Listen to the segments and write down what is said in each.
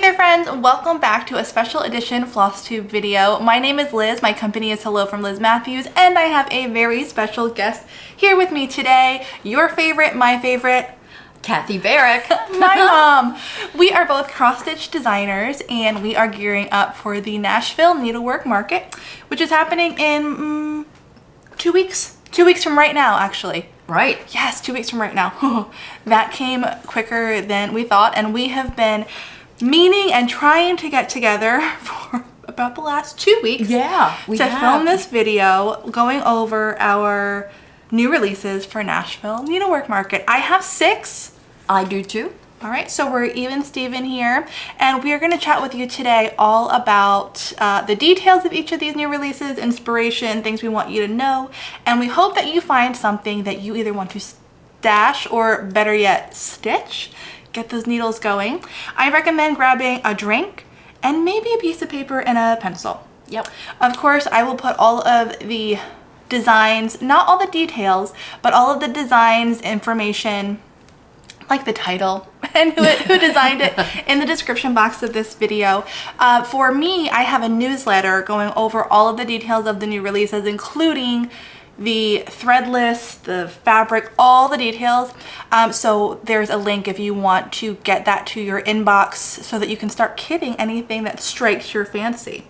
there friends, welcome back to a special edition FlossTube video. My name is Liz, my company is Hello From Liz Mathews, and I have a very special guest here with me today. Your favorite, my favorite, Kathy Barrick. my mom. We are both cross-stitch designers and we are gearing up for the Nashville Needlework Market, which is happening in 2 weeks. 2 weeks from right now, actually. Right. Yes, 2 weeks from right now. That came quicker than we thought, and we have been meaning and trying to get together for about the last 2 weeks. Yeah, film this video going over our new releases for Nashville Needlework Market. I have 6. I do too. All right, so we're even Steven here, and we are going to chat with you today all about the details of each of these new releases, inspiration, things we want you to know, and we hope that you find something that you either want to stash or better yet stitch. Get those needles going. I recommend grabbing a drink and maybe a piece of paper and a pencil. Yep. Of course, I will put all of the designs, not all the details, but all of the designs, information, like the title and who designed it in the description box of this video. For me, I have a newsletter going over all of the details of the new releases, including the thread list, the fabric, all the details. So there's a link if you want to get that to your inbox so that you can start kitting anything that strikes your fancy.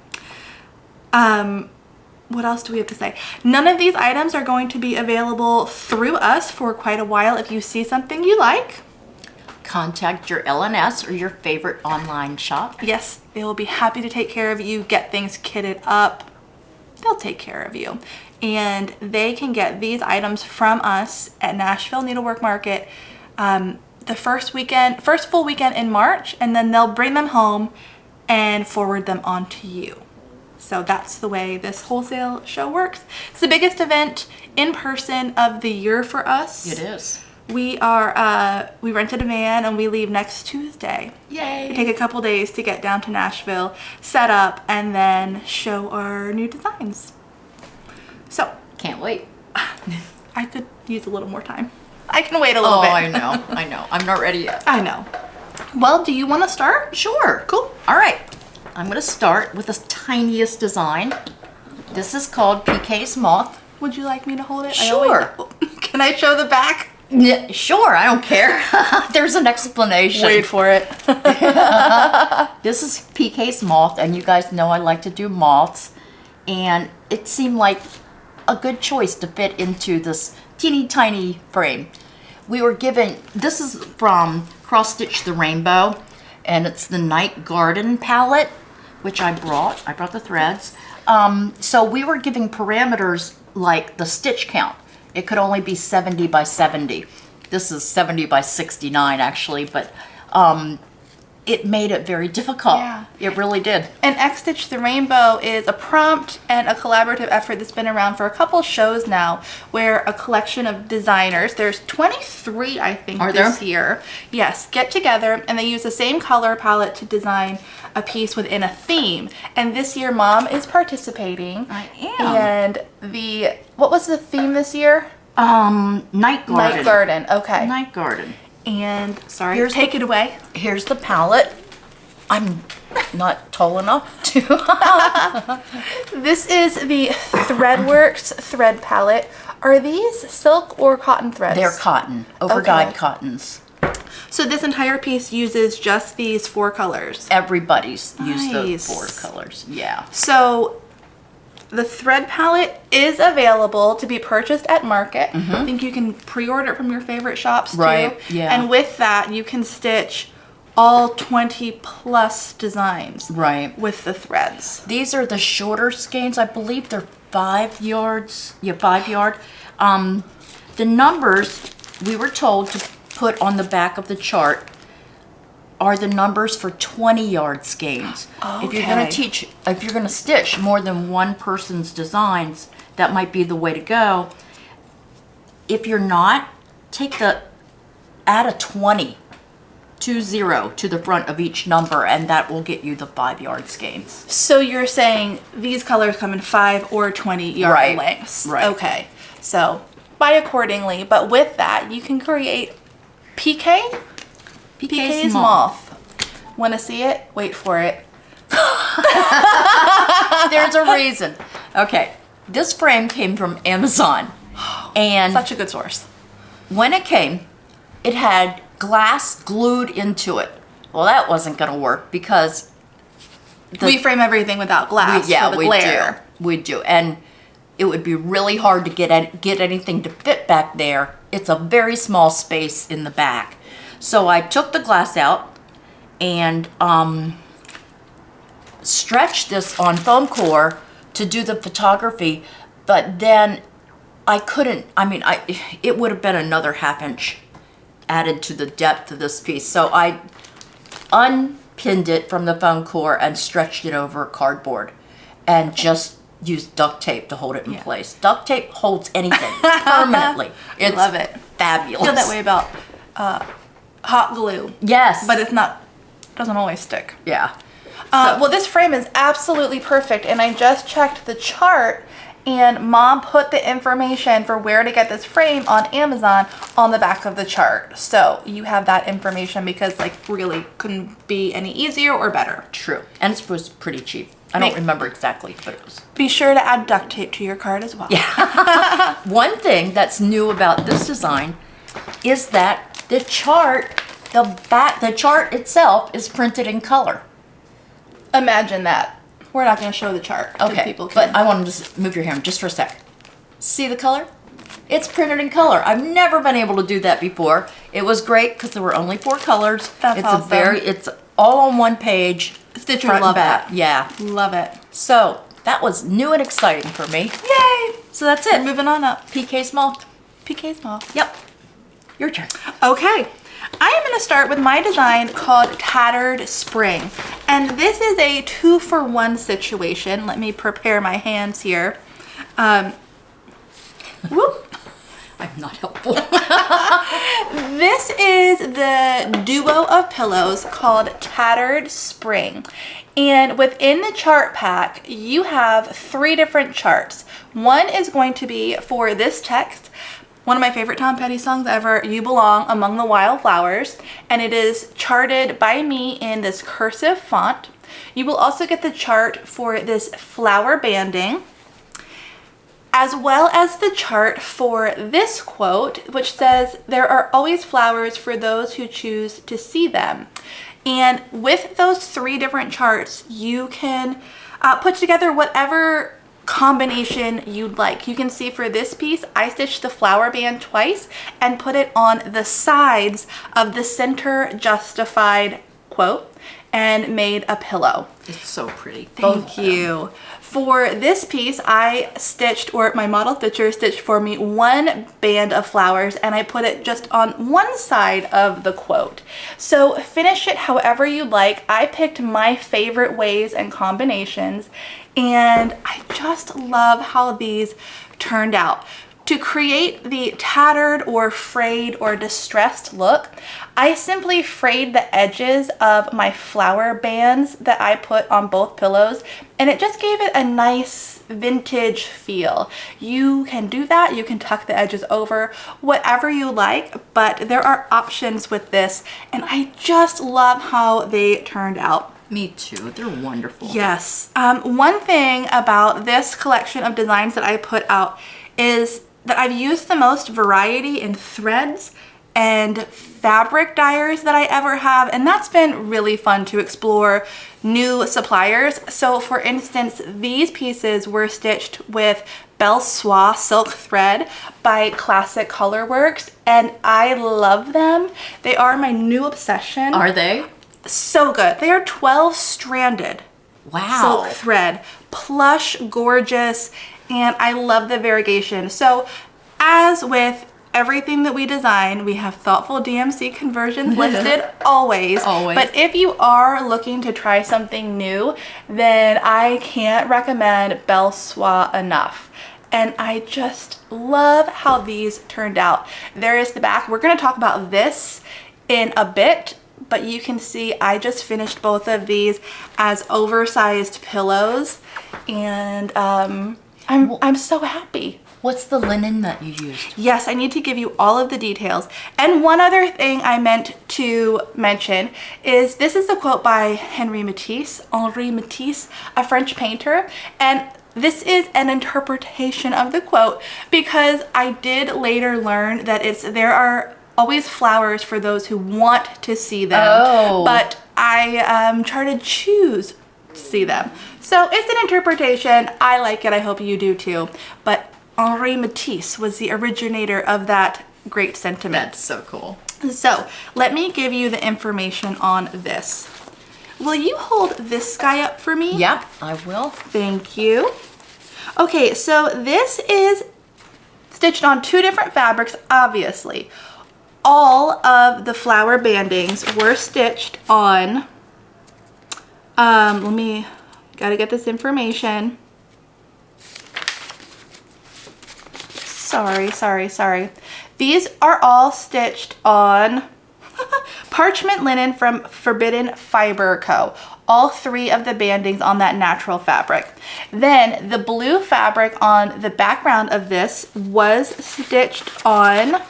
What else do we have to say? None of these items are going to be available through us for quite a while. If you see something you like, contact your LNS or your favorite online shop. Yes, they will be happy to take care of you, get things kitted up. They'll take care of you. And they can get these items from us at Nashville Needlework Market the first full weekend in March, and then they'll bring them home and forward them on to you. So that's the way this wholesale show works. It's the biggest event in person of the year for us. It is. We rented a van and we leave next Tuesday. Yay. We take a couple days to get down to Nashville, set up, and then show our new designs. So, Can't wait. I could use a little more time. I can wait a little bit. I know. I'm not ready yet. I know. Well, do you want to start? Sure. Cool. All right. I'm going to start with the tiniest design. This is called PK's Moth. Would you like me to hold it? Sure. Can I show the back? Yeah, sure, I don't care. There's an explanation. Wait for it. This is PK's Moth, and you guys know I like to do moths, and it seemed like a good choice to fit into this teeny tiny frame. We were given, this is from Cross Stitch the Rainbow, and it's the Night Garden palette, which I brought the threads. So we were giving parameters like the stitch count. It could only be 70 by 70. This is 70 by 69 actually, but it made it very difficult. Yeah. It really did. And X-Stitch the Rainbow is a prompt and a collaborative effort that's been around for a couple shows now, where a collection of designers, there's 23 I think this year, yes, get together and they use the same color palette to design a piece within a theme. And this year Mom is participating. I am. And what was the theme this year? Night Garden. Night Garden, okay. Night Garden. And sorry, take it away. Here's the palette. I'm not tall enough to. This is the Threadworks thread palette. Are these silk or cotton threads? They're cotton, over-dyed cottons. So this entire piece uses just these 4 colors. Everybody's used the Nice. 4 colors. Yeah. So the thread palette is available to be purchased at Market. I think you can pre-order it from your favorite shops too. Right, yeah. And with that, you can stitch all 20 plus designs. Right. With the threads. These are the shorter skeins. I believe they're 5 yards. Yeah, 5 yard. The numbers we were told to put on the back of the chart are the numbers for 20-yard skeins. Okay. If you're gonna stitch more than one person's designs, that might be the way to go. If you're not, add a 20 to the front of each number, and that will get you the 5-yard skeins. So you're saying these colors come in 5 or 20-yard lengths. Right. Okay. So buy accordingly, but with that, you can create PK's Moth. Want to see it? Wait for it. There's a reason. Okay, this frame came from Amazon. And Such a good source. when it came, it had glass glued into it. Well, that wasn't going to work because We frame everything without glass for the glare. We do. And it would be really hard to get anything to fit back there. It's a very small space in the back. So I took the glass out and stretched this on foam core to do the photography, but then I couldn't, it would have been another 1/2 inch added to the depth of this piece. So I unpinned it from the foam core and stretched it over cardboard and just used duct tape to hold it in place. Duct tape holds anything permanently. It's Love it. fabulous. I feel that way about hot glue. Yes. But doesn't always stick. Yeah. Well, this frame is absolutely perfect, and I just checked the chart, and Mom put the information for where to get this frame on Amazon on the back of the chart. So you have that information because, really couldn't be any easier or better. True. And it was pretty cheap. I don't remember exactly, but it was. Be sure to add duct tape to your card as well. Yeah. One thing that's new about this design is that the chart itself is printed in color. Imagine that. We're not going to show the chart. so Okay, people can. but I want to just move your hand just for a sec. See the color? It's printed in color. I've never been able to do that before. It was great because there were only 4 colors. That's awesome. It's all on one page. Stitchers front and love back. that. Yeah. Love it. So that was new and exciting for me. Yay! So that's it. Moving on up. PK Moth. PK Small. Yep. Your turn. Okay, I am going to start with my design called Tattered Spring. And this is a 2-for-1 situation. Let me prepare my hands here. Whoop. I'm not helpful. This is the duo of pillows called Tattered Spring. And within the chart pack, you have 3 different charts. One is going to be for this text, one of my favorite Tom Petty songs ever, You Belong Among the Wildflowers, and it is charted by me in this cursive font. You will also get the chart for this flower banding, as well as the chart for this quote, which says, "There are always flowers for those who choose to see them." And with those 3 different charts, you can put together whatever combination you'd like. You can see for this piece, I stitched the flower band twice and put it on the sides of the center justified quote and made a pillow. It's so pretty. Thank you. For this piece, I stitched, or my model stitcher stitched for me, 1 band of flowers, and I put it just on one side of the quote. So finish it however you like. I picked my favorite ways and combinations, and I just love how these turned out. To create the tattered or frayed or distressed look, I simply frayed the edges of my flower bands that I put on both pillows, and it just gave it a nice vintage feel. You can do that, you can tuck the edges over, whatever you like, but there are options with this, and I just love how they turned out. Me too. They're wonderful. Yes. One thing about this collection of designs that I put out is that I've used the most variety in threads and fabric dyers that I ever have, and that's been really fun to explore new suppliers. So for instance, these pieces were stitched with Belle Soie silk thread by Classic Colorworks, and I love them. They are my new obsession. Are they? So good. They are 12-stranded Wow. silk thread, plush, gorgeous, and I love the variegation. So as with everything that we design, we have thoughtful DMC conversions listed always. Always. But if you are looking to try something new, then I can't recommend Belle Soie enough. And I just love how these turned out. There is the back. We're going to talk about this in a bit, but you can see I just finished both of these as oversized pillows, and I'm so happy. What's the linen that you used? Yes, I need to give you all of the details. And one other thing I meant to mention is this is a quote by Henri Matisse, a French painter. And this is an interpretation of the quote because I did later learn that there are always flowers for those who want to see them. Oh. But I try to choose to see them. So it's an interpretation. I like it. I hope you do too. But Henri Matisse was the originator of that great sentiment. That's so cool. So let me give you the information on this. Will you hold this guy up for me? Yep, I will. Thank you. Okay, so this is stitched on 2 different fabrics, obviously. All of the flower bandings were stitched on, gotta get this information. Sorry. These are all stitched on parchment linen from Forbidden Fiber Co. All 3 of the bandings on that natural fabric. Then the blue fabric on the background of this was stitched on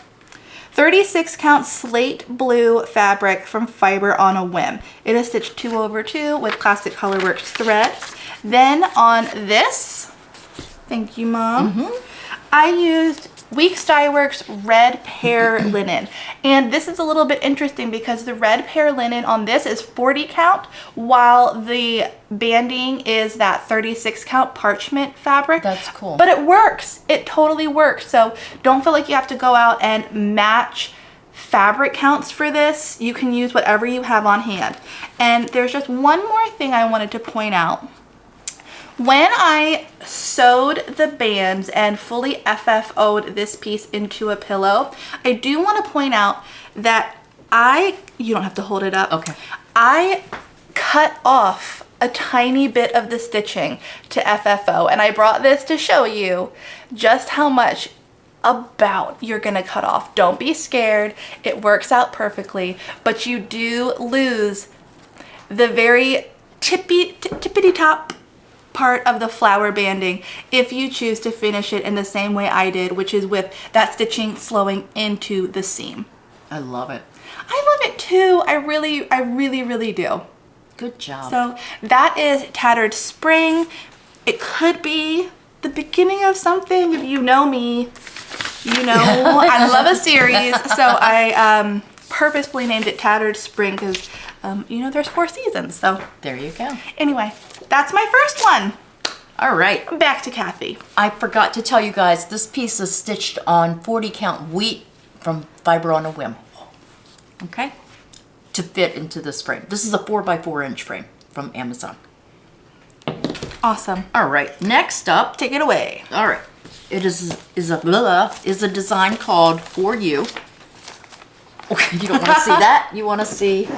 36 count slate blue fabric from Fiber on a Whim. It is stitched 2/2 with Classic Colorworks threads. Then on this, thank you, Mom. I used Weeks Dye Works red pear linen. And this is a little bit interesting because the red pear linen on this is 40 count while the banding is that 36 count parchment fabric. That's cool. But it works. It totally works. So don't feel like you have to go out and match fabric counts for this. You can use whatever you have on hand. And there's just one more thing I wanted to point out. When I sewed the bands and fully FFO'd this piece into a pillow, I do want to point out that you don't have to hold it up. Okay. I cut off a tiny bit of the stitching to FFO, and I brought this to show you just how much about you're gonna cut off. Don't be scared. It works out perfectly, but you do lose the very tippity top part of the flower banding if you choose to finish it in the same way I did, which is with that stitching slowing into the seam. I love it. I love it too. I really do. Good job. So that is Tattered Spring. It could be the beginning of something. If you know me, you know I love a series. So I purposefully named it Tattered Spring because there's 4 seasons. So there you go. Anyway, that's my first one. All right. Back to Kathy. I forgot to tell you guys, this piece is stitched on 40 count wheat from Fiber on a Whim. Okay? To fit into this frame. This is a 4x4 inch frame from Amazon. Awesome. All right. Next up, Take it away. all right. It is a design called For You. Okay, you don't want to see that. You want to see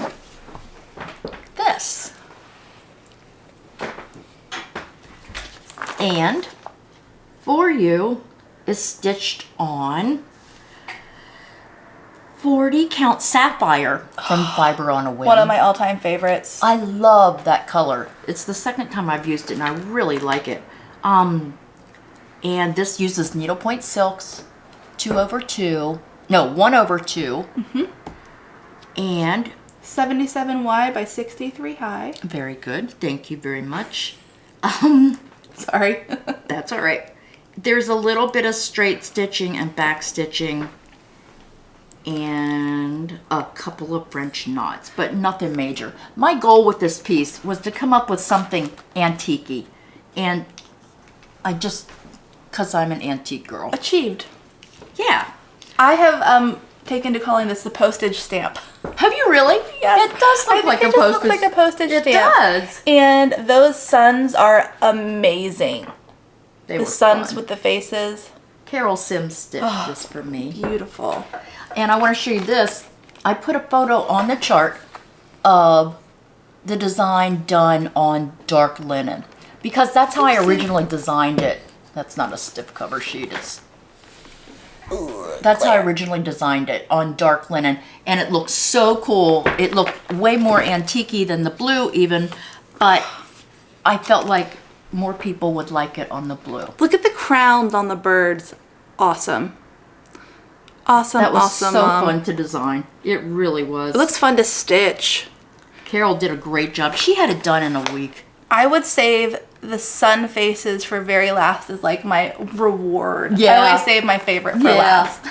this. And For You is stitched on 40 count sapphire from Fiber on a Whim. One of my all-time favorites. I love that color. It's the second time I've used it and I really like it. And this uses needlepoint silks, 1/2. And 77 wide by 63 high. very good. Thank you very much. Sorry. That's all right. There's a little bit of straight stitching and back stitching and a couple of French knots, but nothing major. My goal with this piece was to come up with something antique-y, and I just, because I'm an antique girl. Achieved. Yeah. I have taken to calling this the postage stamp. Have you really? Yes. It does look like a It postage. looks like a postage It stamp. does. And those suns are amazing. They The were suns fun. with the faces. Carol Sims stitched this for me. Beautiful. And I want to show you this. I put a photo on the chart of the design done on dark linen because that's how I originally designed it. That's not a stiff cover sheet. That's how I originally designed it, on dark linen, and it looked so cool. It looked way more antique-y than the blue even, but I felt like more people would like it on the blue. Look at the crowns on the birds. Awesome. Awesome, That was awesome, so Mom. fun to design. It really was. It looks fun to stitch. Carol did a great job. She had it done in a week. I would save the sun faces for very last as like my reward. Yeah. I always save my favorite for last.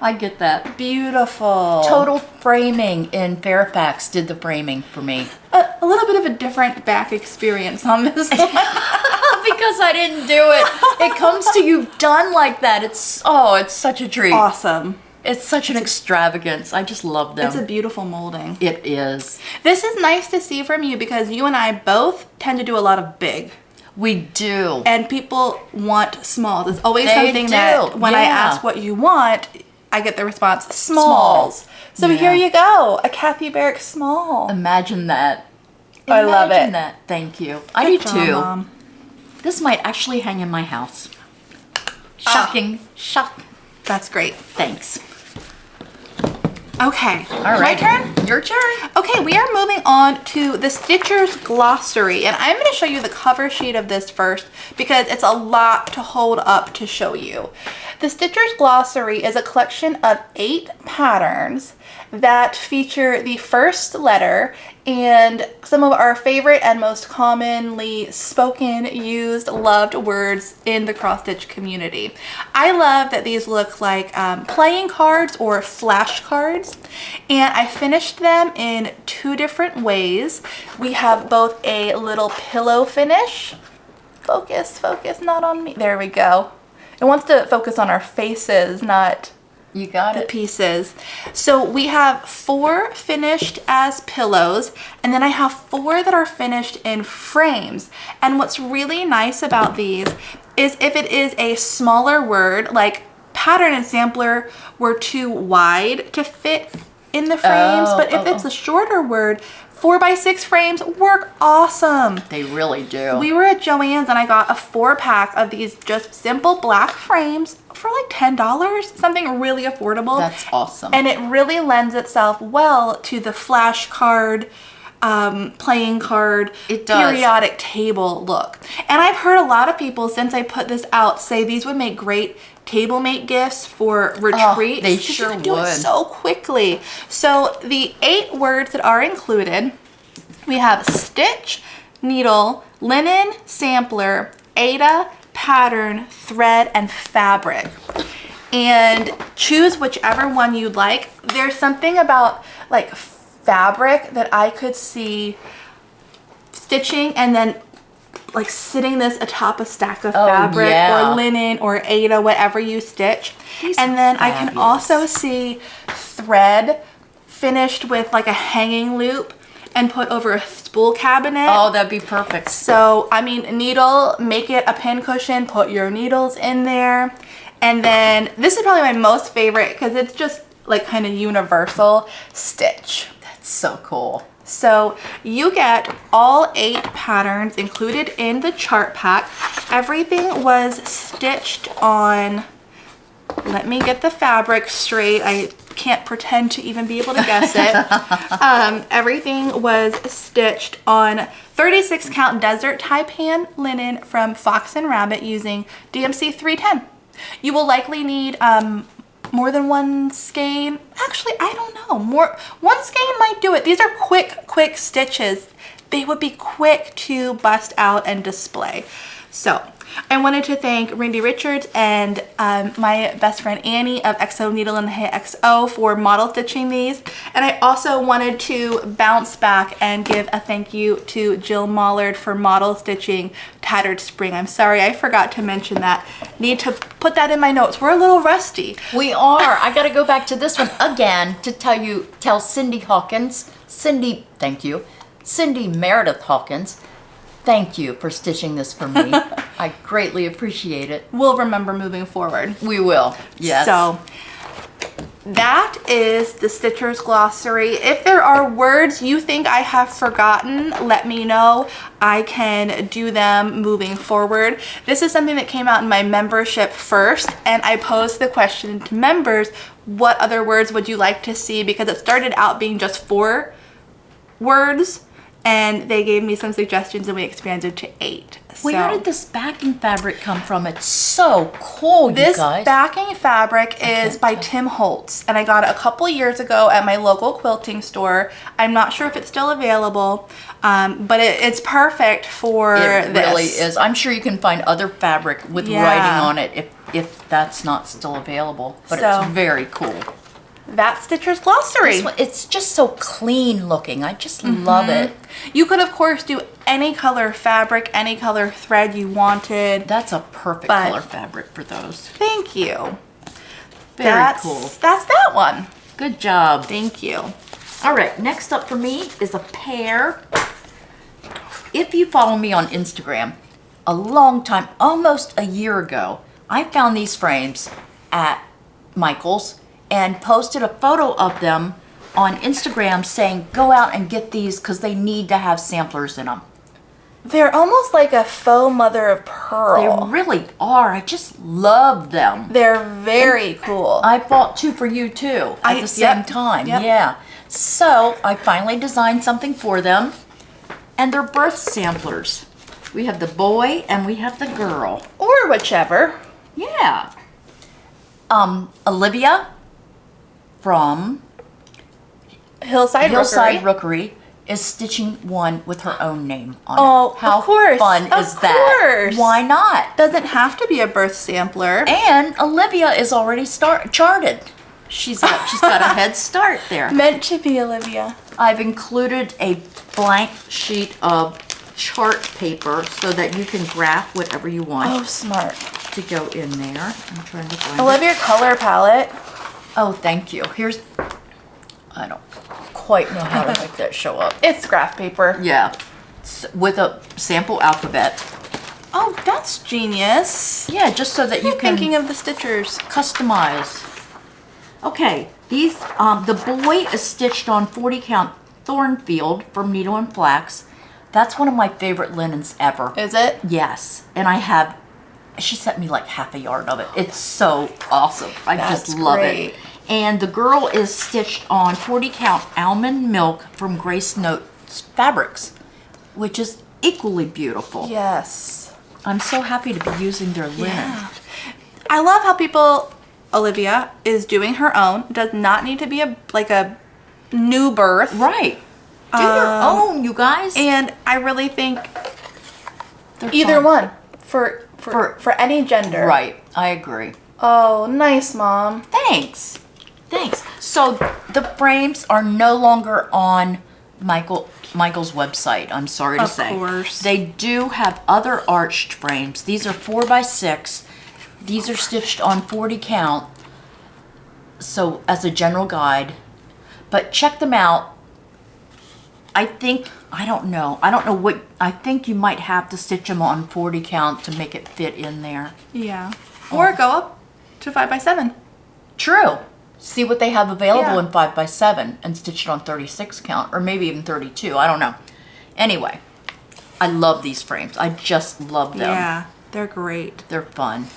I get that. Beautiful. Total Framing in Fairfax did the framing for me. A little bit of a different back experience on this one. Because I didn't do it. It comes to you done like that. It's such a treat. Awesome. It's such an extravagance. I just love them. It's a beautiful molding. It is. This is nice to see from you because you and I both tend to do a lot of big. We do. And people want small. There's always They something do, that when I yeah. ask what you want, I get the response, smalls. So Yeah. here you go, a Kathy Barrick small. Imagine that. I love Imagine it. that. Thank you. I Good do job, too. Mom. This might actually hang in my house. Shocking. Shocking. That's great. Thanks. Okay. All My right. turn? Your turn. Okay, we are moving on to the Stitcher's Glossary, and I'm going to show you the cover sheet of this first because it's a lot to hold up to show you. The Stitcher's Glossary is a collection of 8 patterns that feature the first letter and some of our favorite and most commonly spoken, used, loved words in the cross-stitch community. I love that these look like playing cards or flashcards, and I finished them in 2 different ways. We have both a little pillow finish. Focus, not on me. There we go. It wants to focus on our faces, not You got the it. pieces. So we have 4 finished as pillows, and then I have 4 that are finished in frames. And what's really nice about these is if it is a smaller word, like pattern and sampler were too wide to fit in the frames, but if it's a shorter word, 4x6 frames work awesome. They really do. We were at Joann's and I got a 4-pack of these just simple black frames for like $10, something really affordable. That's awesome. And it really lends itself well to the flashcard, playing card, It does. periodic table look. And I've heard a lot of people since I put this out say these would make great table mate gifts for retreats. they 'cause you sure can do it would. so quickly. So the 8 words that are included, we have stitch, needle, linen, sampler, Ada, pattern, thread, and fabric. And choose whichever one you'd like. There's something about like fabric that I could see stitching and then like sitting this atop a stack of fabric yeah. or linen or Ada, whatever you stitch. These And are then I can fabulous. also see thread finished with like a hanging loop and put over a spool cabinet. Oh, that'd be perfect. So, I mean, needle, make it a pin cushion, put your needles in there. And then this is probably my most favorite because it's just like kind of universal, stitch. That's so cool. So you get all 8 patterns included in the chart pack. Everything was stitched on, let me get the fabric straight. I can't pretend to even be able to guess it. Everything was stitched on 36 count desert taipan linen from Fox and Rabbit using DMC 310. You will likely need more than one skein. Actually, I don't know. One skein might do it. These are quick stitches. They would be quick to bust out and display. So I wanted to thank Randy Richards and my best friend Annie of XO Needle and the Hay XO for model stitching these. And I also wanted to bounce back and give a thank you to Jill Mollard for model stitching Tattered Spring. I'm sorry, I forgot to mention that. Need to put that in my notes. We're a little rusty. We are. I got to go back to this one again to tell Cindy Hawkins. Thank you. Cindy Meredith Hawkins. Thank you for stitching this for me. I greatly appreciate it. We'll remember moving forward. We will. Yes. So that is the Stitcher's Glossary. If there are words you think I have forgotten, let me know. I can do them moving forward. This is something that came out in my membership first, and I posed the question to members, what other words would you like to see? Because it started out being just 4 words, and they gave me some suggestions and we expanded to 8. Where did this backing fabric come from? It's so cool, you guys. This backing fabric is by Tim Holtz, and I got it a couple years ago at my local quilting store. I'm not sure if it's still available, but it's perfect for this. It really is. I'm sure you can find other fabric with writing on it if that's not still available, but it's very cool. That's Stitcher's Glossary. It's just so clean looking. I just love it. You could, of course, do any color fabric, any color thread you wanted. That's a perfect color fabric for those. Thank you. Very cool. That's that one. Good job. Thank you. All right, next up for me is a pair. If you follow me on Instagram, a long time, almost a year ago, I found these frames at Michael's and posted a photo of them on Instagram saying, go out and get these because they need to have samplers in them. They're almost like a faux mother of pearl. They really are. I just love them. They're very cool. I bought 2 for you too at the same time. Yep. Yeah. So I finally designed something for them, and they're birth samplers. We have the boy and we have the girl. Or whichever. Yeah. Olivia from Hillside Rookery is stitching one with her own name on it. Oh, How of course. fun is that? Course. Why not? Doesn't have to be a birth sampler. And Olivia is already charted. She's got a head start there. Meant to be, Olivia. I've included a blank sheet of chart paper so that you can graph whatever you want. Oh, smart. To go in there. I'm trying to find I love your color palette. Oh, thank you. I don't quite know how to make that show up. It's graph paper. Yeah. With a sample alphabet. Oh, that's genius. Yeah, just so that you can thinking of the stitchers. Customize. Okay, these the boy is stitched on 40 count Thornfield from Needle and Flax. That's one of my favorite linens ever. Is it? Yes, and she sent me like half a yard of it. It's so awesome. I just love it. And the girl is stitched on 40 count Almond Milk from Grace Notes Fabrics, which is equally beautiful. Yes. I'm so happy to be using their linen. Yeah. I love how Olivia is doing her own. Does not need to be a new birth. Right. Do your own, you guys. And I really think They're either fun. one for any gender. Right. I agree. Oh, nice, Mom. Thanks. So the frames are no longer on Michael's website, I'm sorry to say. Of course. They do have other arched frames. These are 4x6. These are stitched on 40 count. So as a general guide. But check them out. I think you might have to stitch them on 40 count to make it fit in there. Yeah. Or go up to 5x7. True. See what they have available in 5x7 and stitch it on 36 count, or maybe even 32. I don't know. Anyway, I love these frames. I just love them. Yeah, they're great. They're fun.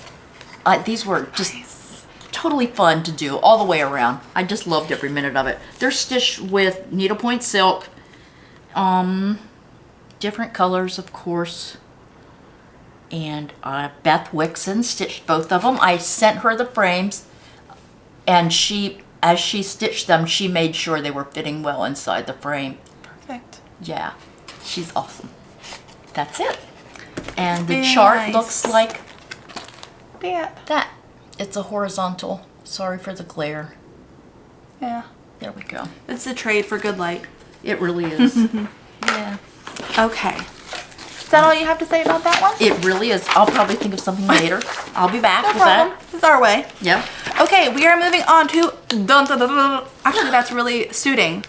These were just totally fun to do all the way around. I just loved every minute of it. They're stitched with needlepoint silk. Different colors, of course. And Beth Wixon stitched both of them. I sent her the frames, and as she stitched them, she made sure they were fitting well inside the frame. Perfect. Yeah, she's awesome. That's it. And the Very chart nice. looks like that. It's a horizontal. Sorry for the glare. Yeah. There we go. It's a trade for good light. It really is. Yeah. Okay. Is that all you have to say about that one? It really is. I'll probably think of something later. I'll be back No with problem. It's our way. that. Yeah. Okay, we are moving on to actually that's really suiting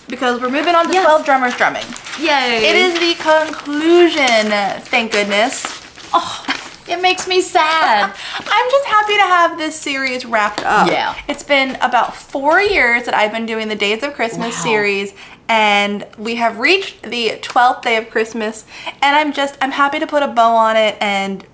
because we're moving on to 12 drummers drumming. Yay. It is the conclusion, thank goodness. Oh, it makes me sad. I'm just happy to have this series wrapped up. Yeah. It's been about 4 years that I've been doing the Days of Christmas series, and we have reached the 12th day of Christmas, and I'm happy to put a bow on it and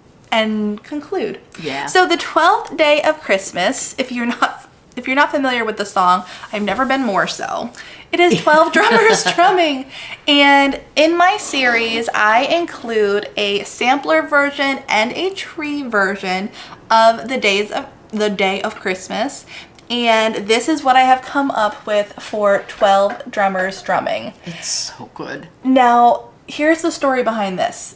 conclude. Yeah. So the 12th day of Christmas, if you're not if you're not familiar with the song, I've never been more so. It is 12 drummers drumming. And in my series, I include a sampler version and a tree version of the day of Christmas. And this is what I have come up with for 12 drummers drumming. It's so good. Now, here's the story behind this.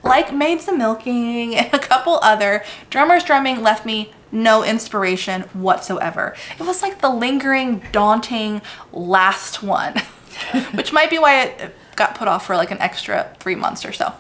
Like Maids of Milking and a couple other, drummers drumming left me no inspiration whatsoever. It was like the lingering, daunting last one, which might be why it got put off for like an extra 3 months or so.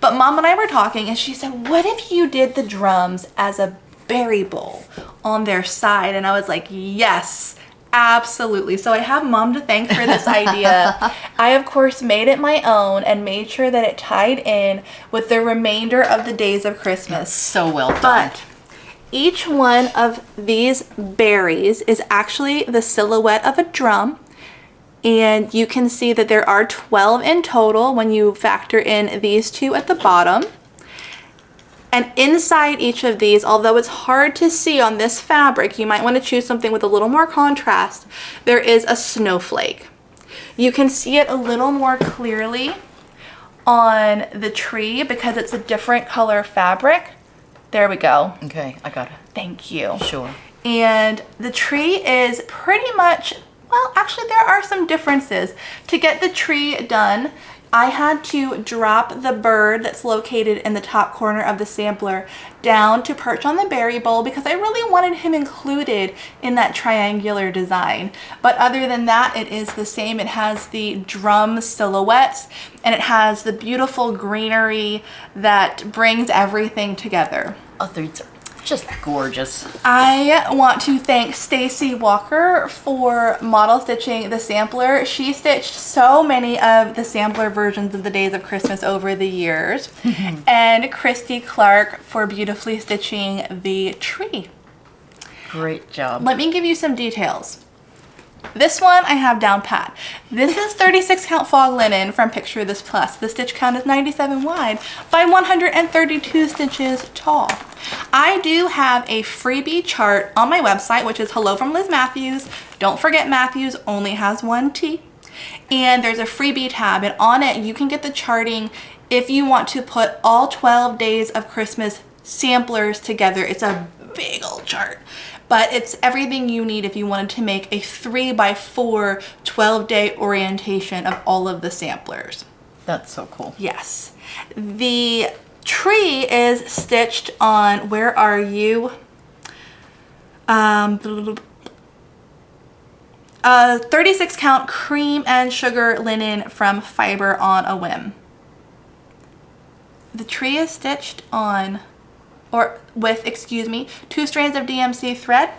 But Mom and I were talking and she said, what if you did the drums as a berry bowl on their side? And I was like, yes, absolutely. So I have Mom to thank for this idea. I, of course, made it my own and made sure that it tied in with the remainder of the days of Christmas. So well done. But each one of these berries is actually the silhouette of a drum. And you can see that there are 12 in total when you factor in these two at the bottom. And inside each of these, although it's hard to see on this fabric, you might want to choose something with a little more contrast, there is a snowflake. You can see it a little more clearly on the tree because it's a different color fabric. There we go. Okay, I got it. Thank you. Sure. And the tree is pretty much, well, actually there are some differences. To get the tree done, I had to drop the bird that's located in the top corner of the sampler down to perch on the berry bowl because I really wanted him included in that triangular design. But other than that, it is the same. It has the drum silhouettes and it has the beautiful greenery that brings everything together. Oh, these are just gorgeous. I want to thank Stacy Walker for model stitching the sampler. She stitched so many of the sampler versions of the Days of Christmas over the years. And Christy Clark for beautifully stitching the tree. Great job. Let me give you some details. This one I have down pat. This is 36 count fog linen from Picture This Plus. The stitch count is 97 wide by 132 stitches tall. I do have a freebie chart on my website, which is Hello From Liz Mathews. Don't forget Mathews only has one T. And there's a freebie tab, and on it you can get the charting if you want to put all 12 days of Christmas samplers together. It's a big old chart. But it's everything you need if you wanted to make a 3x4 12-day orientation of all of the samplers. That's so cool. Yes. The tree is stitched on, where are you? 36 count cream and sugar linen from Fiber on a Whim. The tree is stitched on with 2 strands of DMC thread,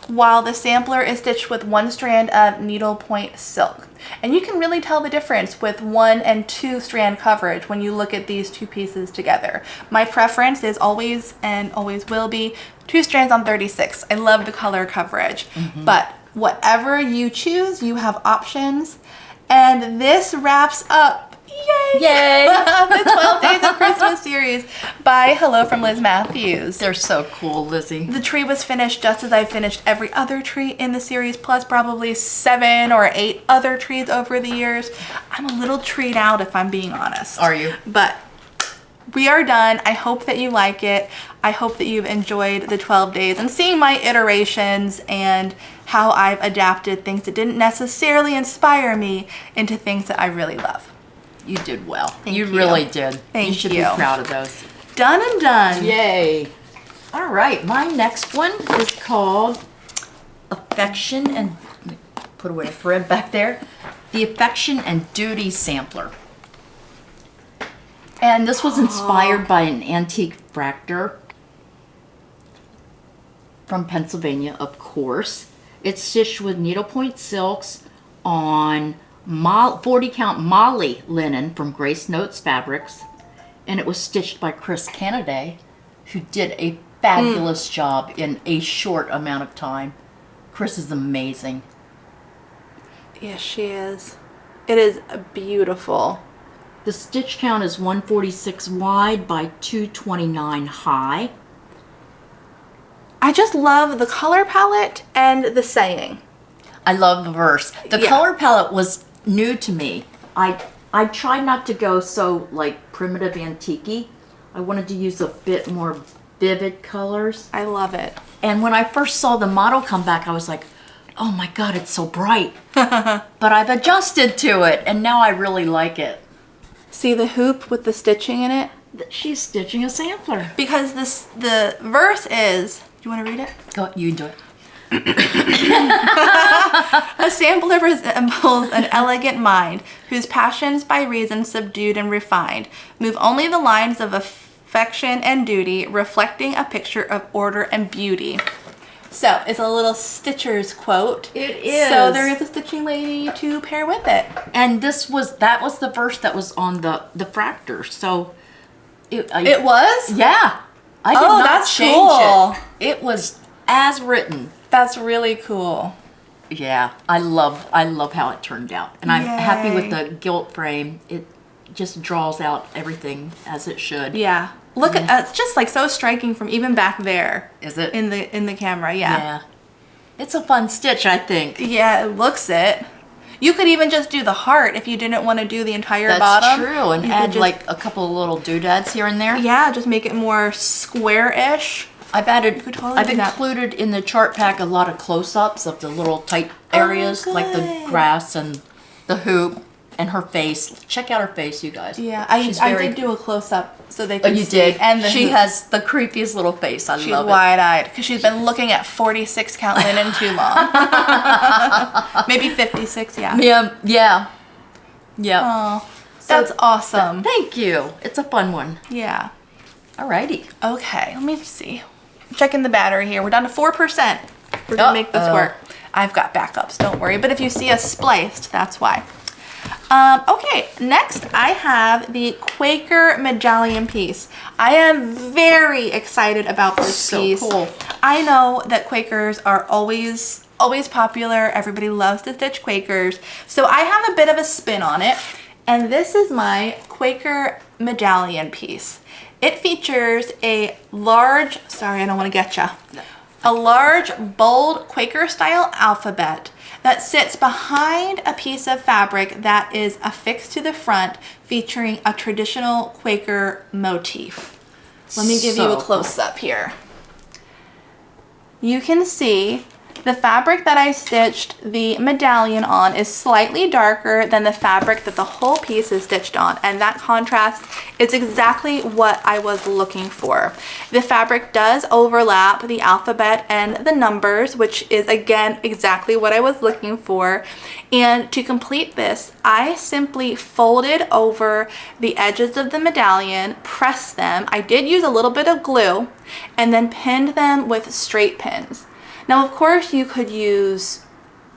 while the sampler is stitched with 1 strand of needlepoint silk. And you can really tell the difference with 1 and 2 strand coverage when you look at these two pieces together. My preference is always and always will be 2 strands on 36. I love the color coverage, but whatever you choose, you have options. And this wraps up Yay! the 12 Days of Christmas series by Hello From Liz Mathews. They're so cool, Lizzie. The tree was finished just as I finished every other tree in the series, plus probably 7 or 8 other trees over the years. I'm a little treed out if I'm being honest. Are you? But we are done. I hope that you like it. I hope that you've enjoyed the 12 days and seeing my iterations and how I've adapted things that didn't necessarily inspire me into things that I really love. You did well. Thank you you. really did. Thank you. Should you. be proud of those. Done and done. Yay. All right, my next one is called Affection and, put away a thread back there, the Affection and Duty Sampler. And this was inspired by an antique fractor from Pennsylvania, of course. It's stitched with needlepoint silks on 40 count Molly linen from Grace Notes Fabrics, and it was stitched by Chris Canaday, who did a fabulous job in a short amount of time. Chris is amazing. Yes, she is. It is beautiful. The stitch count is 146 wide by 229 high. I just love the color palette and the saying. I love the verse. The Yeah. color palette was new to me. I tried not to go so like primitive antique-y. I wanted to use a bit more vivid colors. I love it. And when I first saw the model come back, I was like, oh my God, it's so bright. But I've adjusted to it, and now I really like it. See the hoop with the stitching in it? She's stitching a sampler. Because the verse is, do you want to read it? Go, you do it. A sampler resembles an elegant mind, whose passions by reason subdued and refined move only the lines of affection and duty, reflecting a picture of order and beauty. So it's a little Stitcher's quote. It is. So there is a stitching lady to pair with it. And that was the verse that was on the fractor. So It was? Yeah. I did Oh, not that's change cool. it. It was as written. That's really cool. Yeah, I love how it turned out, and I'm happy with Yay. the gilt frame. It just draws out everything as it should. Yeah. Look at it's just like so striking from even back there. Is it? In the camera, Yeah. It's a fun stitch, I think. Yeah, it looks it. You could even just do the heart if you didn't want to do the entire That's bottom. true, and You add could just- like a couple of little doodads here and there. Yeah, just make it more square-ish. I've could totally I've do that. included in the chart pack a lot of close-ups of the little tight areas, like the good. grass and the hoop and her face. Check out her face, you guys. Yeah, She's I very- did do a close-up so they Oh, could you see. did. And the She hoop. has the creepiest little face. I She's love it. wide-eyed because she's been looking at 46 count linen too long. Maybe 56, yeah. Yeah. Oh, that's awesome. Thank you. It's a fun one. Yeah. Alrighty. Okay, let me see. Checking the battery here. We're down to 4%. We're gonna make this Uh-oh. work. I've got backups, don't worry. But if you see us spliced, that's why. Okay, next I have the Quaker Medallion piece. I am very excited about this So piece. cool. I know that Quakers are always popular. Everybody loves to stitch Quakers. So I have a bit of a spin on it. And this is my Quaker Medallion piece. It features a large, sorry, I don't want to get ya. A large, bold Quaker-style alphabet that sits behind a piece of fabric that is affixed to the front, featuring a traditional Quaker motif. Let me give you a So close-up here. You can see the fabric that I stitched the medallion on is slightly darker than the fabric that the whole piece is stitched on, and that contrast is exactly what I was looking for. The fabric does overlap the alphabet and the numbers, which is again exactly what I was looking for. And to complete this, I simply folded over the edges of the medallion, pressed them. I did use a little bit of glue, and then pinned them with straight pins. Now, of course, you could use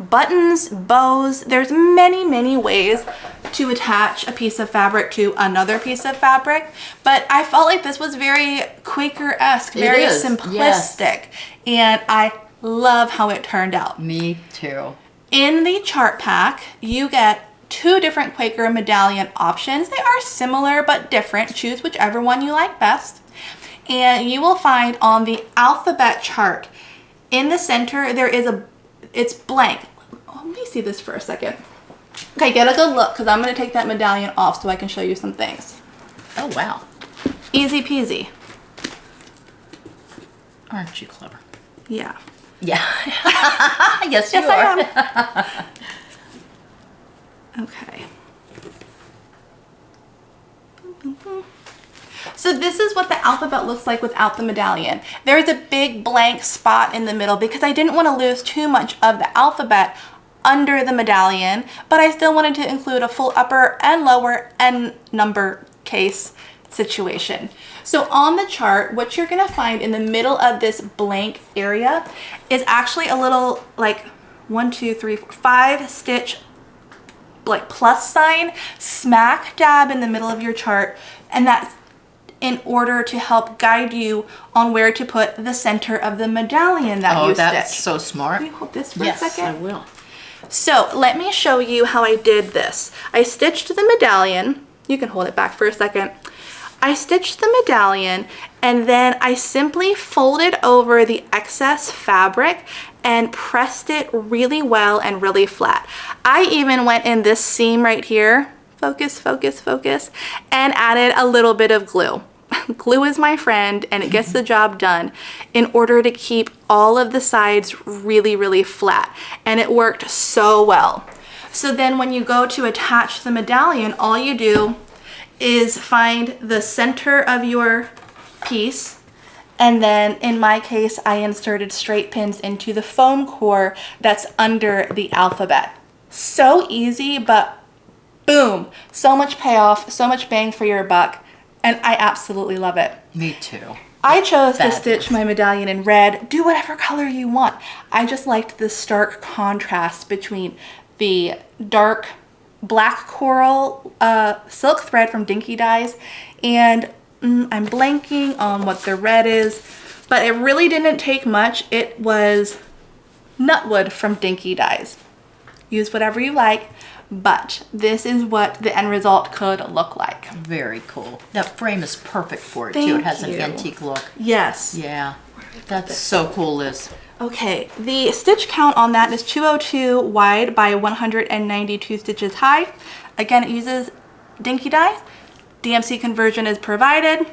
buttons, bows. There's many ways to attach a piece of fabric to another piece of fabric, but I felt like this was very Quaker-esque, very is, simplistic, and I love how it turned out. Me too. In the chart pack, you get 2 different Quaker medallion options. They are similar but different. Choose whichever one you like best. And you will find on the alphabet chart, in the center, it's blank. Let me see this for a second. Okay, get a good look because I'm going to take that medallion off so I can show you some things. Oh, wow. Easy peasy. Aren't you clever? Yeah. Yeah. Yes, you Yes, are. I am. Okay. So this is what the alphabet looks like without the medallion. There's a big blank spot in the middle because I didn't want to lose too much of the alphabet under the medallion, but I still wanted to include a full upper and lower and number case situation. So on the chart, what you're gonna find in the middle of this blank area is actually a little like 1, 2, 3, 4, 5 stitch like plus sign smack dab in the middle of your chart, and that's in order to help guide you on where to put the center of the medallion that you that's stitched. so smart. Can you hold this for Yes, a second? I will. So let me show you how I did this. I stitched the medallion. You can hold it back for a second. I stitched the medallion and then I simply folded over the excess fabric and pressed it really well and really flat. I even went in this seam right here, focus, focus, focus, and added a little bit of glue. Glue is my friend and it gets the job done in order to keep all of the sides really, really flat. And it worked so well. So then when you go to attach the medallion, all you do is find the center of your piece, and then in my case I inserted straight pins into the foam core that's under the alphabet. So easy, but boom, so much payoff, so much bang for your buck, and I absolutely love it. Me too. I chose to Fabulous. stitch my medallion in red. Do whatever color you want. I just liked the stark contrast between the dark black coral silk thread from Dinky Dyes, and I'm blanking on what the red is, but it really didn't take much. It was Nutwood from Dinky Dyes. Use whatever you like, but this is what the end result could look like. Very cool. That frame is perfect for it too. Thank It has you. an antique look. Yes. Yeah, that's so cool, Liz. Okay, the stitch count on that is 202 wide by 192 stitches high. Again, it uses Dinky Dyes. DMC conversion is provided.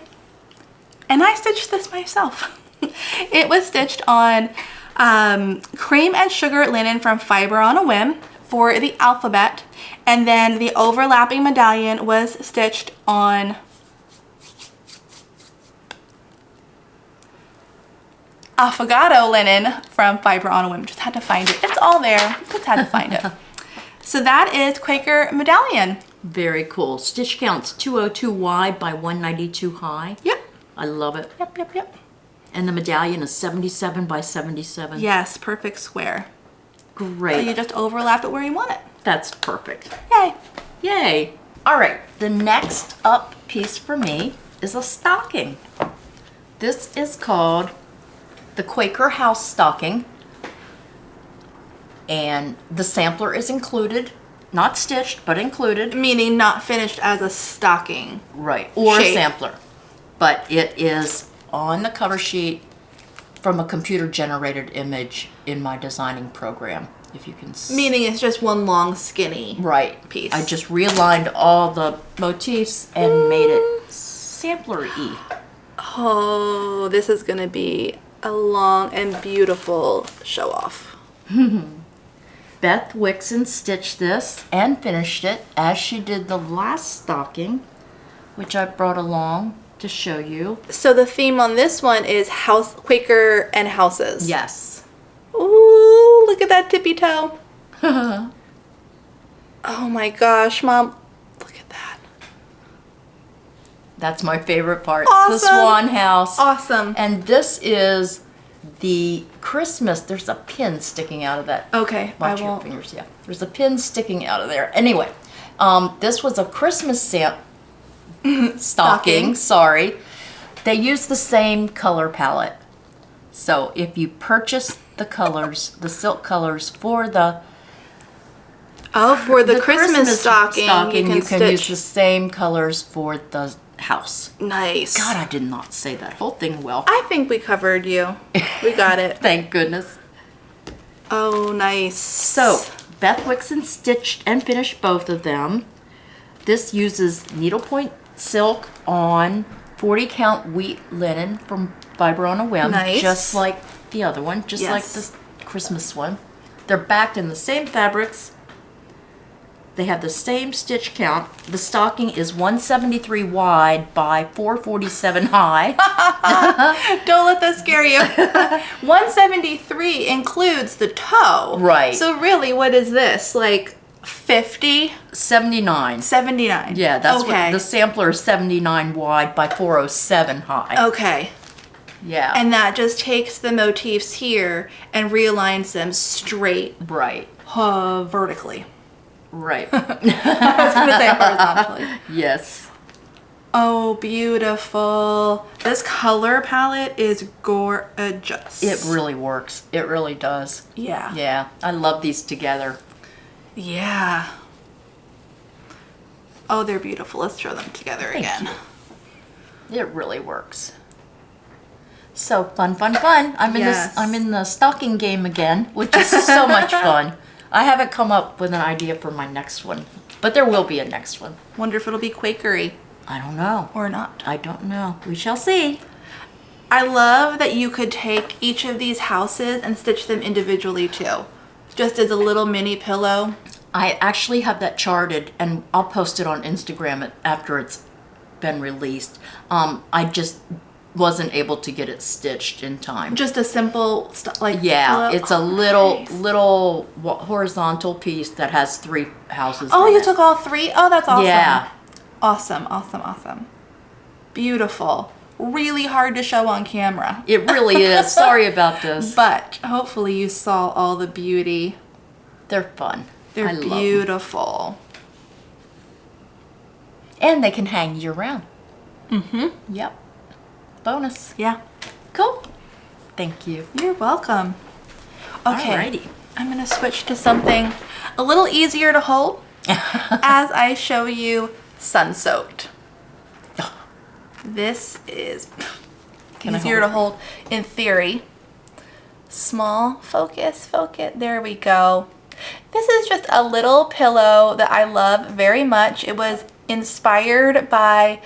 And I stitched this myself. It was stitched on cream and sugar linen from Fiber on a Whim for the alphabet. And then the overlapping medallion was stitched on Affogato linen from Fiber on a Whim. Just had to find it. It's all there. Just had to find it. So that is Quaker Medallion. Very cool. Stitch counts 202 wide by 192 high. Yep. I love it. Yep. And the medallion is 77 by 77. Yes, perfect square. So Great. you just overlap it where you want it. That's perfect. Yay. Yay. All right, the next up piece for me is a stocking. This is called the Quaker House Stocking. And the sampler is included, not stitched, but included. Meaning not finished as a stocking. Right, or Shape. a sampler. But it is on the cover sheet from a computer generated image in my designing program, if you can see. Meaning it's just one long skinny Right. piece. I just realigned all the motifs and made it sampler-y. Oh, this is gonna be a long and beautiful show off. Beth Wixon stitched this and finished it as she did the last stocking, which I brought along to show you. So the theme on this one is house Quaker and houses. Yes. Ooh, look at that tippy toe. Oh my gosh, Mom. Look at that. That's my favorite part. Awesome. The Swan House. Awesome. And this is the Christmas. There's a pin sticking out of that. Okay, Watch I your won't. fingers. Yeah. There's a pin sticking out of there. Anyway, this was a Christmas stocking. Sorry. They use the same color palette. So if you purchase the colors, the silk colors for the For the Christmas stocking, you can stitch. use the same colors for the house. Nice. God, I did not say that whole thing well. I think we covered you. We got it. Thank goodness. Oh, nice. So, Beth Wixon stitched and finished both of them. This uses needlepoint silk on 40 count wheat linen from Fiber on a Whim. Nice. Just like the other one, just Yes. like the Christmas one. They're backed in the same fabrics. They have the same stitch count. The stocking is 173 wide by 447 high. Don't let that scare you. 173 includes the toe. Right. So really, what is this? Like 50? 79. 79. Yeah, that's okay. what the sampler is 79 wide by 407 high. Okay. Yeah. And that just takes the motifs here and realigns them straight right. vertically. Right. I was going to say horizontally. Yes. Oh, beautiful. This color palette is gorgeous. It really works. It really does. Yeah. Yeah. I love these together. Yeah. Oh, they're beautiful. Let's show them together Thank again. you. It really works. So fun, fun, fun. I'm in the stocking game again, which is so much fun. I haven't come up with an idea for my next one, but there will be a next one. Wonder if it'll be Quakery. I don't know. Or not. I don't know. We shall see. I love that you could take each of these houses and stitch them individually too. Just as a little mini pillow. I actually have that charted, and I'll post it on Instagram after it's been released. I just wasn't able to get it stitched in time. Just a simple, yeah, it's a little horizontal piece that has 3 houses. Oh, you took all 3? Oh, that's awesome. Yeah. Awesome, awesome, awesome. Beautiful. Really hard to show on camera. It really is. Sorry about this. But hopefully you saw all the beauty. They're fun. They're beautiful. And they can hang year round. Mm-hmm. Yep. Bonus. Yeah. Cool. Thank you. You're welcome. Okay. Alrighty. I'm going to switch to something a little easier to hold as I show you sun-soaked. This is easier to hold in theory. Small, focus. There we go. This is just a little pillow that I love very much. It was inspired by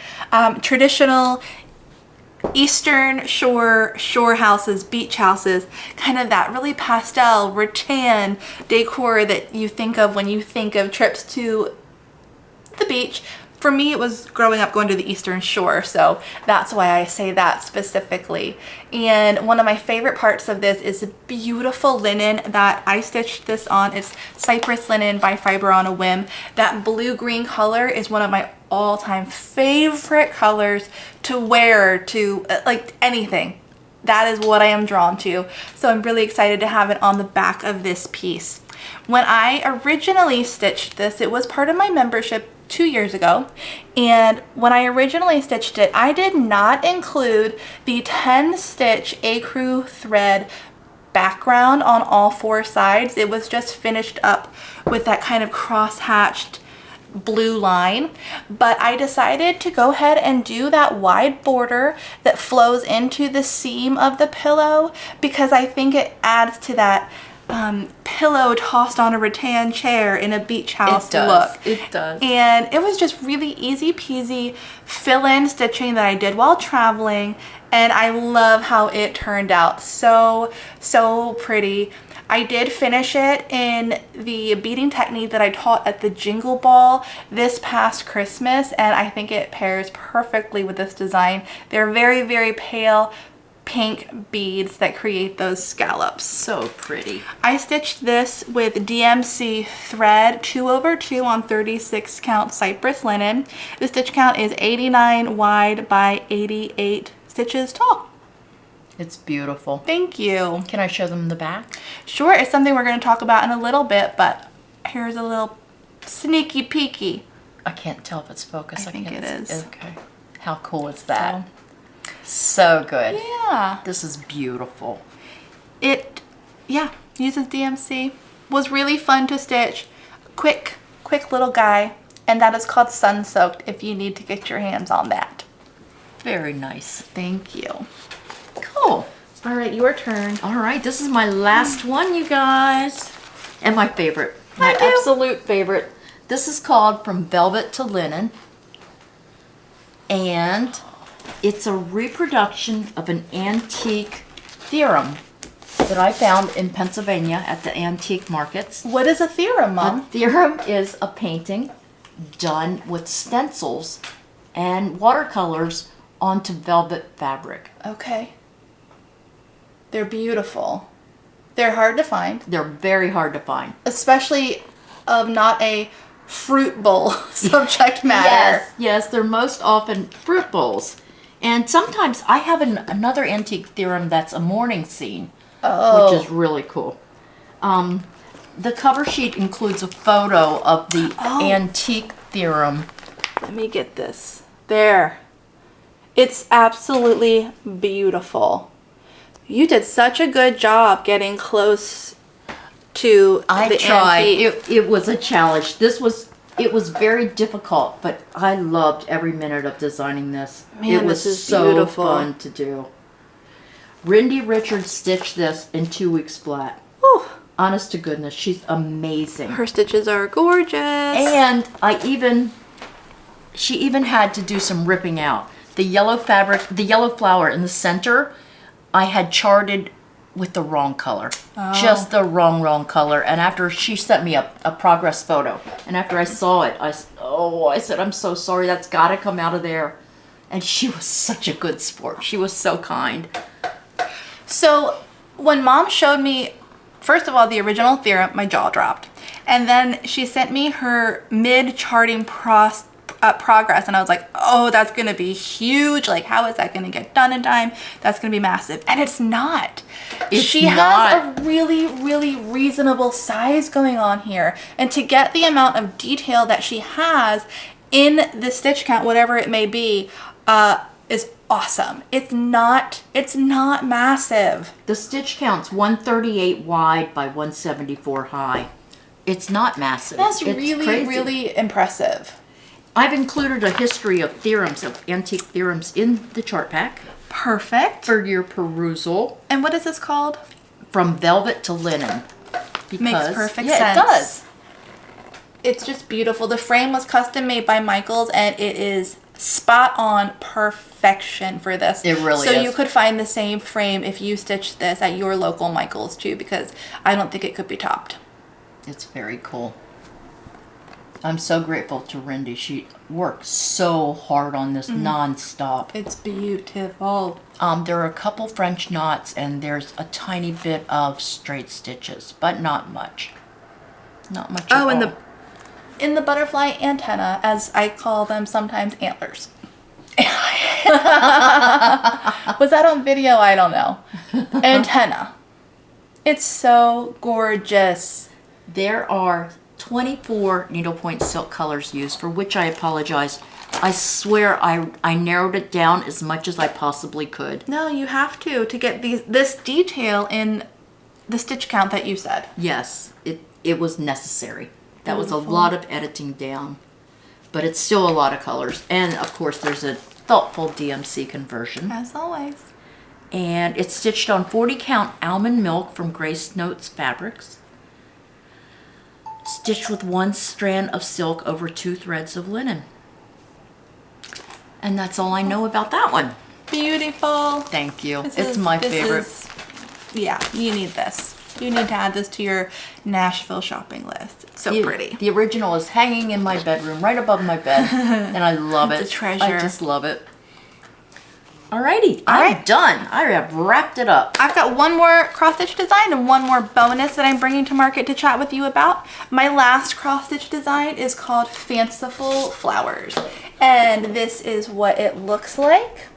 traditional Eastern shore houses, beach houses, kind of that really pastel rattan decor that you think of when you think of trips to the beach. For me, it was growing up going to the Eastern Shore, so that's why I say that specifically. And one of my favorite parts of this is the beautiful linen that I stitched this on. It's Cypress linen by Fiber on a Whim. That blue-green color is one of my all-time favorite colors to wear to like anything. That is what I am drawn to. So I'm really excited to have it on the back of this piece. When I originally stitched this, it was part of my membership 2 years ago, and when I originally stitched it, I did not include the 10 stitch ecru thread background on all 4 sides. It was just finished up with that kind of cross-hatched blue line, but I decided to go ahead and do that wide border that flows into the seam of the pillow because I think it adds to that pillow tossed on a rattan chair in a beach house look. It does. And it was just really easy peasy fill-in stitching that I did while traveling, and I love how it turned out. So pretty. I did finish it in the beading technique that I taught at the Jingle Ball this past Christmas, and I think it pairs perfectly with this design. They're very, very pale pink beads that create those scallops. So pretty. I stitched this with DMC thread 2/2 on 36 count Cypress linen. The stitch count is 89 wide by 88 stitches tall. It's beautiful. Thank you. Can I show them the back? Sure, it's something we're going to talk about in a little bit, but here's a little sneaky peeky. I can't tell if it's focused. I think it is. Okay. How cool is that? So good. Yeah. This is beautiful. It, uses DMC. Was really fun to stitch. Quick little guy. And that is called Sun Soaked if you need to get your hands on that. Very nice. Thank you. Cool. All right, your turn. All right, this is my last one, you guys. And my favorite. My absolute favorite. This is called From Velvet to Linen. And it's a reproduction of an antique theorem that I found in Pennsylvania at the antique markets. What is a theorem, Mom? A theorem is a painting done with stencils and watercolors onto velvet fabric. Okay. They're beautiful. They're hard to find. They're very hard to find. Especially of not a fruit bowl subject matter. Yes, they're most often fruit bowls. And sometimes I have another antique theorem that's a morning scene, which is really cool. The cover sheet includes a photo of the antique theorem. Let me get this. There. It's absolutely beautiful. You did such a good job getting close to the I tried. antique. It was a challenge. This was It was very difficult, but I loved every minute of designing this. Man, it was this is so beautiful. fun to do. Rindy Richards stitched this in 2 weeks flat. Whew. Honest to goodness, she's amazing. Her stitches are gorgeous. And she even had to do some ripping out. The yellow fabric, the yellow flower in the center, I had charted with the wrong color. Just the wrong color. And after she sent me a progress photo, and after I saw it, I said, I'm so sorry, that's gotta come out of there. And she was such a good sport. She was so kind. So when Mom showed me, first of all, the original theorem, my jaw dropped. And then she sent me her mid-charting progress, and I was like, oh, that's gonna be huge. Like, how is that gonna get done in time? That's gonna be massive. And it's not. She has a really, really reasonable size going on here. And to get the amount of detail that she has in the stitch count, whatever it may be, is awesome. It's not massive. The stitch count's 138 wide by 174 high. It's not massive. That's it's really, crazy. really impressive. I've included a history of theorems, of antique theorems, in the chart pack Perfect. for your perusal. And what is this called? From velvet to linen. Makes perfect yeah, sense. it does. It's just beautiful. The frame was custom made by Michaels, and it is spot on perfection for this. It really so is. you could find the same frame if you stitched this at your local Michaels too, because I don't think it could be topped. It's very cool. I'm so grateful to Rindy. She worked so hard on this non-stop. It's beautiful. There are a couple French knots, and there's a tiny bit of straight stitches, but not much. Not much at all. and in the butterfly antenna, as I call them sometimes, antlers. Was that on video? I don't know. Antenna. It's so gorgeous. There are 24 needlepoint silk colors used, for which I apologize. I swear I narrowed it down as much as I possibly could. No, you have to get this detail in the stitch count that you said. Yes, it was necessary. That was a lot of editing down, but it's still a lot of colors. And of course there's a thoughtful DMC conversion. As always. And it's stitched on 40 count almond milk from Grace Notes Fabrics. Stitched with 1 strand of silk over 2 threads of linen. And that's all I know about that one. Beautiful. Thank you. It's my favorite. Yeah, you need this. You need to add this to your Nashville shopping list. It's so pretty. The original is hanging in my bedroom, right above my bed, and I love it. It's a treasure. I just love it. Alrighty, I'm done. I have wrapped it up. I've got one more cross-stitch design and one more bonus that I'm bringing to market to chat with you about. My last cross-stitch design is called Fanciful Flowers, and this is what it looks like.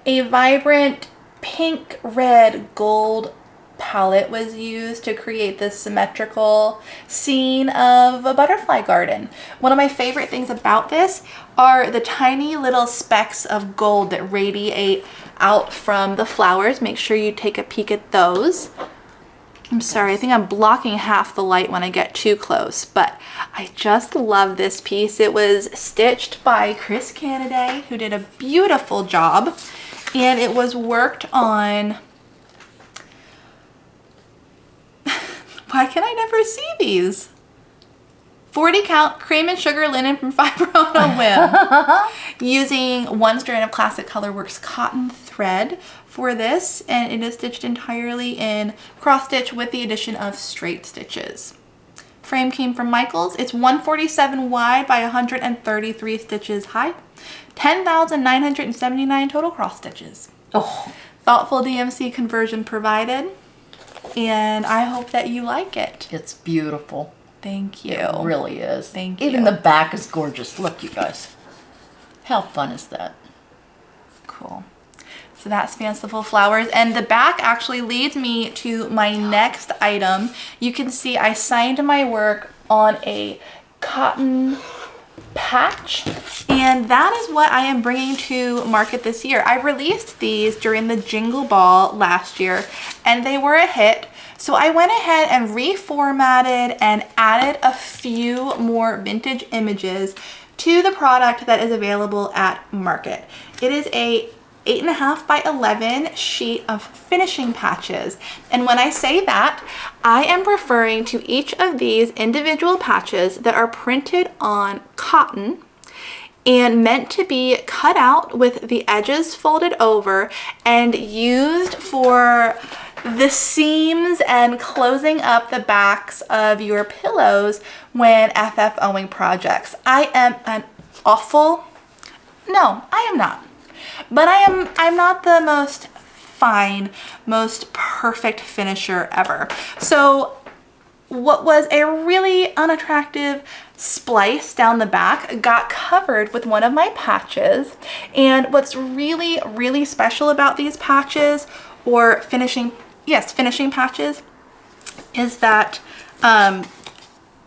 A vibrant pink, red, gold palette was used to create this symmetrical scene of a butterfly garden. One of my favorite things about this are the tiny little specks of gold that radiate out from the flowers. Make sure you take a peek at those. I'm sorry, I think I'm blocking half the light when I get too close, but I just love this piece. It was stitched by Chris Canaday, who did a beautiful job, and it was worked on. Why can I never see these? 40 count cream and sugar linen from Fiber on a Whim. Using 1 strand of Classic Colorworks cotton thread for this, and it is stitched entirely in cross stitch with the addition of straight stitches. Frame came from Michaels. It's 147 wide by 133 stitches high. 10,979 total cross stitches. Oh, Thoughtful DMC conversion provided. And I hope that you like it. it's beautiful. Thank you. It really is. Thank you. Even the back is gorgeous. Look, you guys. How fun is that? Cool. So that's Fanciful Flowers. And the back actually leads me to my next item. You can see I signed my work on a cotton patch, and that is what I am bringing to market this year. I released these during the Jingle Ball last year, and they were a hit. So I went ahead and reformatted and added a few more vintage images to the product that is available at market. It is a 8.5 by 11 sheet of finishing patches. And when I say that, I am referring to each of these individual patches that are printed on cotton and meant to be cut out with the edges folded over and used for the seams and closing up the backs of your pillows when FFOing projects. I am an awful, no, I am not. But I'm not the most fine, most perfect finisher ever. So what was a really unattractive splice down the back got covered with one of my patches. And what's really, really special about these patches, or finishing patches, is that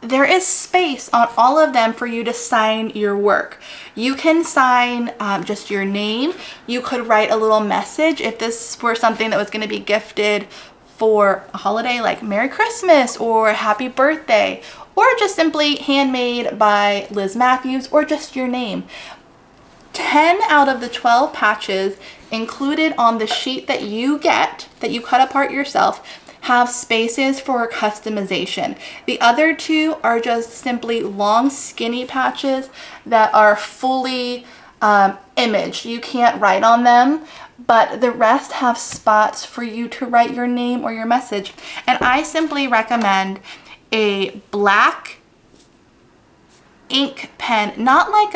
there is space on all of them for you to sign your work. You can sign just your name. You could write a little message if this were something that was going to be gifted for a holiday like Merry Christmas or Happy Birthday, or just simply handmade by Liz Mathews, or just your name. 10 out of the 12 patches included on the sheet that you get, that you cut apart yourself, have spaces for customization. The other two are just simply long, skinny patches that are fully imaged. You can't write on them, but the rest have spots for you to write your name or your message. And I simply recommend a black ink pen, not like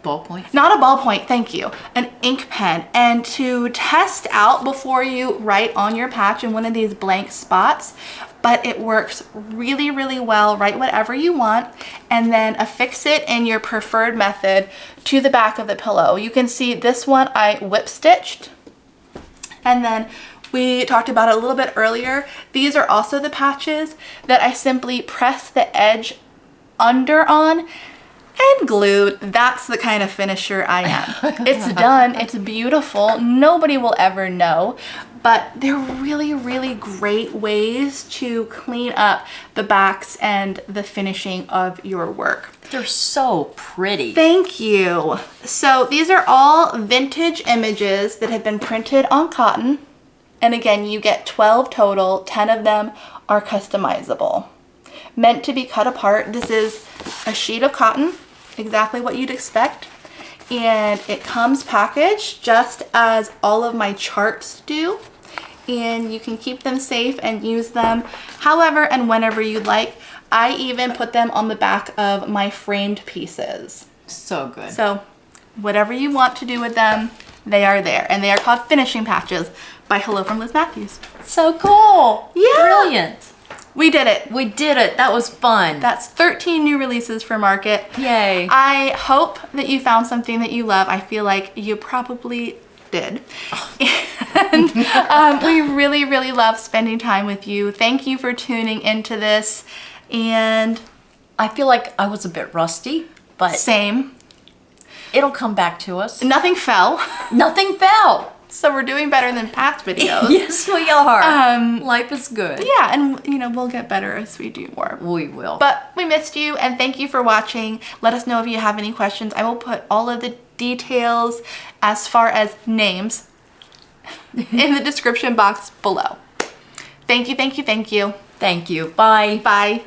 ballpoint? Not a ballpoint, thank you. An ink pen. And to test out before you write on your patch in one of these blank spots, but it works really, really well. Write whatever you want and then affix it in your preferred method to the back of the pillow. You can see this one I whip stitched. And then we talked about it a little bit earlier. These are also the patches that I simply press the edge under on and glued. That's the kind of finisher I am. It's done, it's beautiful, nobody will ever know, but they're really, really great ways to clean up the backs and the finishing of your work. They're so pretty. Thank you. So these are all vintage images that have been printed on cotton. And again, you get 12 total, 10 of them are customizable. Meant to be cut apart. This is a sheet of cotton, exactly what you'd expect. And it comes packaged just as all of my charts do. And you can keep them safe and use them however and whenever you'd like. I even put them on the back of my framed pieces. So good. So whatever you want to do with them, they are there. And they are called finishing patches by Hello From Liz Mathews. So cool. Yeah. Brilliant. We did it. We did it. That was fun. That's 13 new releases for market. Yay. I hope that you found something that you love. I feel like you probably did. And we really, really love spending time with you. Thank you for tuning into this. And I feel like I was a bit rusty, but same. It'll come back to us. Nothing fell. Nothing fell. So we're doing better than past videos. Yes, we are. Life is good. Yeah, and you know, we'll get better as we do more. We will. But we missed you, and thank you for watching. Let us know if you have any questions. I will put all of the details as far as names in the description box below. Thank you, thank you, thank you. Thank you. Bye. Bye.